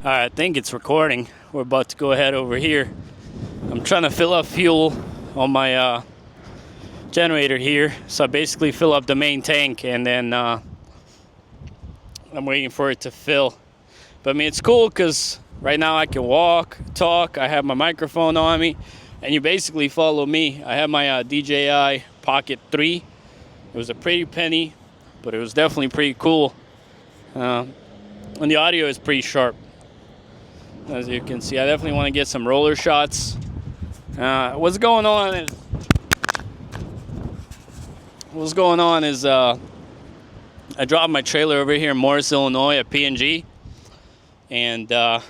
I think it's recording. We're about to go ahead over here. I'm trying to fill up fuel on my generator here. So I basically fill up the main tank and then I'm waiting for it to fill. But I mean, it's cool because right now I can walk, talk, I have my microphone on me, and you basically follow me. I have my DJI Pocket 3. It was a pretty penny, but it was definitely pretty cool. And the audio is pretty sharp. As you can see, I definitely want to get some roller shots. What's going on is I dropped my trailer over here in Morris, Illinois at P&G, and I'm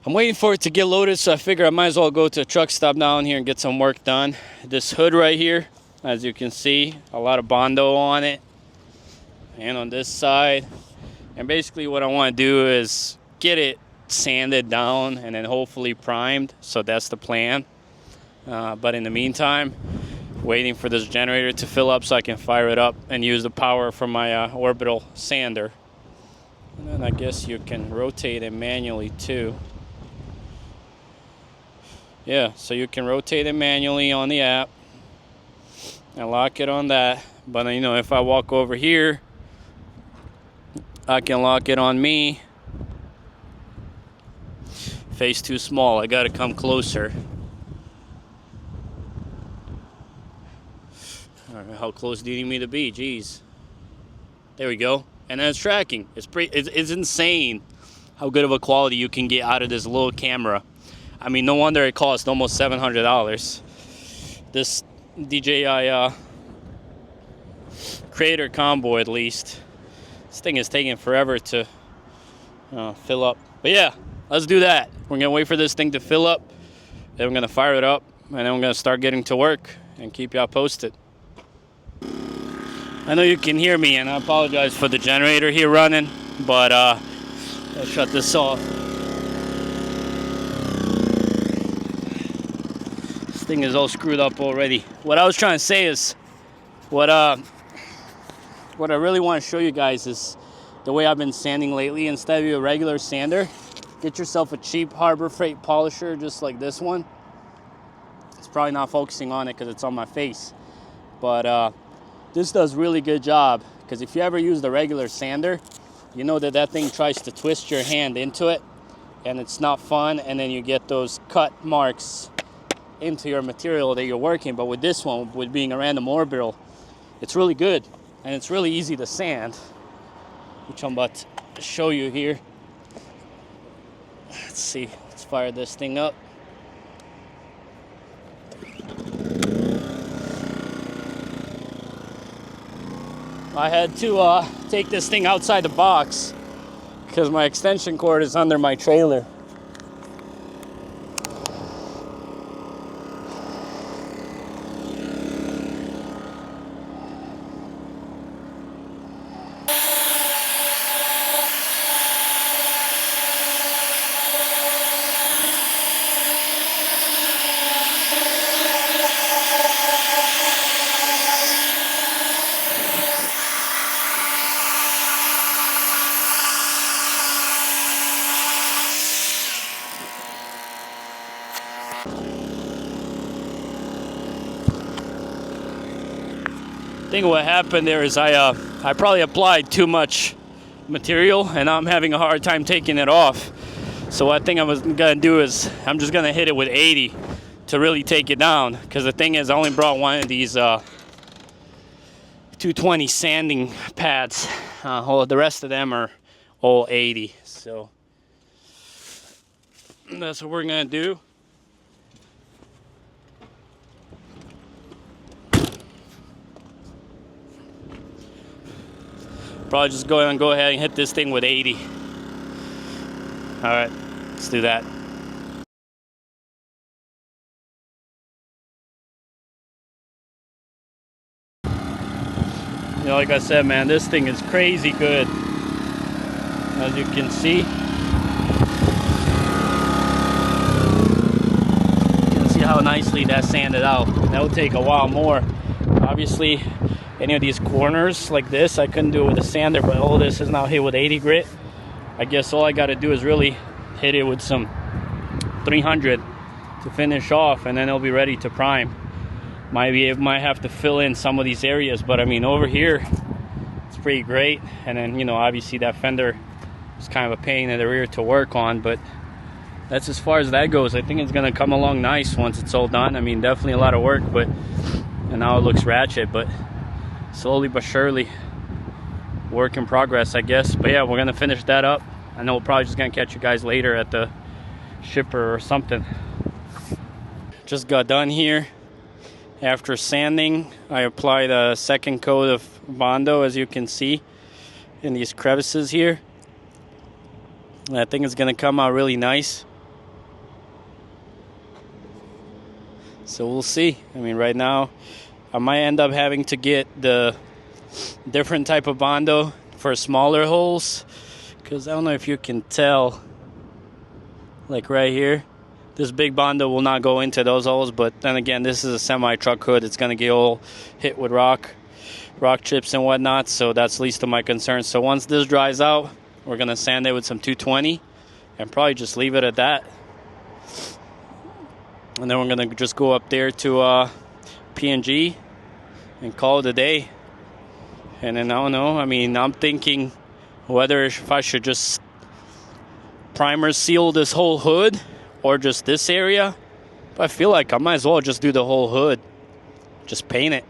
waiting for it to get loaded, so I figure I might as well go to a truck stop down here and get some work done. This hood right here, as you can see, a lot of Bondo on it, and on this side. And basically what I want to do is get it sanded down and then hopefully primed. So that's the plan. But in the meantime, waiting for this generator to fill up so I can fire it up and use the power from my orbital sander. And then I guess you can rotate it manually too. Yeah, so you can rotate it manually on the app and lock it on that. But you know, if I walk over here, I can lock it on me. Face too small, I gotta come closer. All right, how close do you need me to be? Jeez. There we go. And then it's tracking. It's insane how good of a quality you can get out of this little camera. I mean, no wonder it cost almost $700. This DJI Creator combo, at least. This thing is taking forever to fill up. But yeah, let's do that. We're going to wait for this thing to fill up. Then we're going to fire it up. And then we're going to start getting to work and keep y'all posted. I know you can hear me, and I apologize for the generator here running. But I'll shut this off. This thing is all screwed up already. What I was trying to say is, what I really want to show you guys is the way I've been sanding lately. Instead of a regular sander, get yourself a cheap Harbor Freight polisher just like this one. It's probably not focusing on it because it's on my face. But this does really good job, because if you ever use the regular sander, you know that thing tries to twist your hand into it, and it's not fun, and then you get those cut marks into your material that you're working. But with this one, with being a random orbital, it's really good. And it's really easy to sand, which I'm about to show you here. Let's see, let's fire this thing up. I had to take this thing outside the box because my extension cord is under my trailer. I think what happened there is I probably applied too much material, and I'm having a hard time taking it off. So what I think I was gonna do is I'm just gonna hit it with 80 to really take it down, because the thing is I only brought one of these 220 sanding pads. The rest of them are all 80. So that's what we're gonna do. Probably just go ahead and hit this thing with 80. All right, let's do that. You know, like I said, man, this thing is crazy good. As you can see. You can see how nicely that sanded out. That would take a while more. Obviously, any of these corners like this, I couldn't do it with a sander, but all this is now hit with 80 grit. I guess all I got to do is really hit it with some 300 to finish off, and then it'll be ready to prime. Might have to fill in some of these areas, but I mean, over here it's pretty great. And then, you know, obviously that fender is kind of a pain in the rear to work on, but that's as far as that goes. I think it's gonna come along nice once it's all done. I mean, definitely a lot of work, but and now it looks ratchet, but slowly but surely, work in progress, I guess. But yeah, we're gonna finish that up. I know we're probably just gonna catch you guys later at the shipper or something. Just got done here. After sanding, I applied a second coat of Bondo, as you can see, in these crevices here. And I think it's gonna come out really nice. So we'll see. I mean, right now, I might end up having to get the different type of Bondo for smaller holes, because I don't know if you can tell, like right here, this big Bondo will not go into those holes. But then again, this is a semi-truck hood. It's gonna get all hit with rock chips and whatnot, so that's least of my concerns. So once this dries out, we're gonna sand it with some 220 and probably just leave it at that. And then we're gonna just go up there to P&G and call it a day. And then I don't know, I mean, I'm thinking whether if I should just primer seal this whole hood or just this area. But I feel like I might as well just do the whole hood, just paint it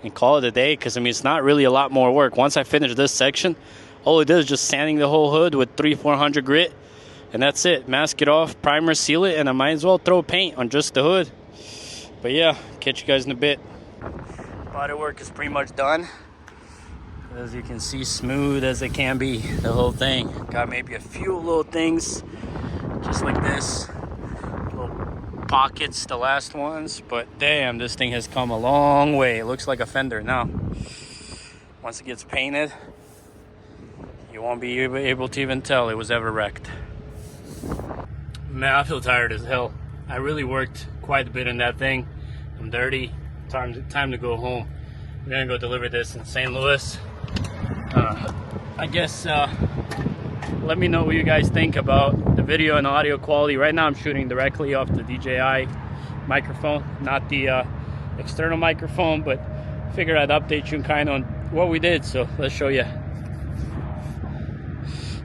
and call it a day, because I mean, it's not really a lot more work. Once I finish this section, all it is just sanding the whole hood with 300-400 grit, and that's it. Mask it off, primer seal it, and I might as well throw paint on just the hood. But yeah, catch you guys in a bit. Body work is pretty much done. As you can see, smooth as it can be, the whole thing. Got maybe a few little things just like this, little pockets, the last ones, but damn, this thing has come a long way. It looks like a fender now. Once it gets painted, you won't be able to even tell it was ever wrecked. Man, I feel tired as hell. I really worked quite a bit in that thing. I'm dirty. Time to go home. We're gonna go deliver this in St. Louis. I guess let me know what you guys think about the video and audio quality. Right now I'm shooting directly off the DJI microphone, not the external microphone, but figured I'd update you kind of on what we did. So let's show you.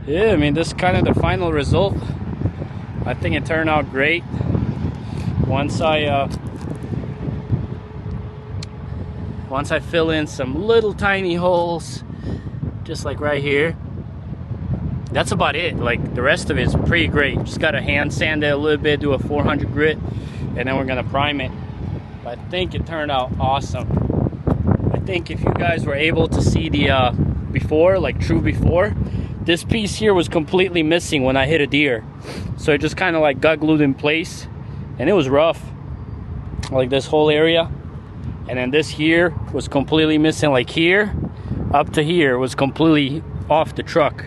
Yeah, I mean, this is kind of the final result. I think it turned out great. Once I fill in some little tiny holes, just like right here, that's about it. Like, the rest of it is pretty great. Just gotta hand sand it a little bit, do a 400 grit, and then we're gonna prime it. But I think it turned out awesome. I think if you guys were able to see the before, like true before, this piece here was completely missing when I hit a deer. So it just kind of like got glued in place, and it was rough, like this whole area. And then this here was completely missing, like here up to here was completely off the truck.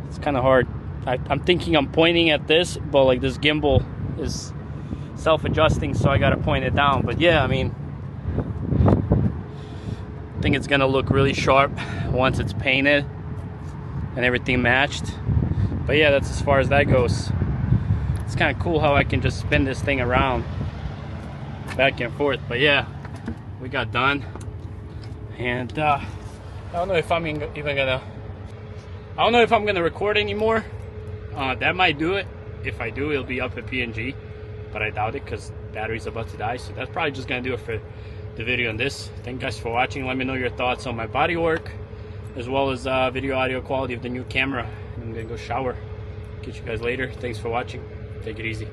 It's kind of hard. I'm thinking I'm pointing at this, but like this gimbal is self-adjusting, so I gotta point it down. But yeah, I mean, I think it's gonna look really sharp once it's painted and everything matched. But yeah, that's as far as that goes. It's kind of cool how I can just spin this thing around back and forth. But yeah, we got done, and I don't know if I'm even gonna, I don't know if I'm gonna record anymore. That might do it. If I do, it'll be up at P&G, but I doubt it because battery's about to die. So that's probably just gonna do it for the video on this. Thank you guys for watching. Let me know your thoughts on my body work, as well as video audio quality of the new camera. I'm gonna go shower. Catch you guys later. Thanks for watching. Take it easy.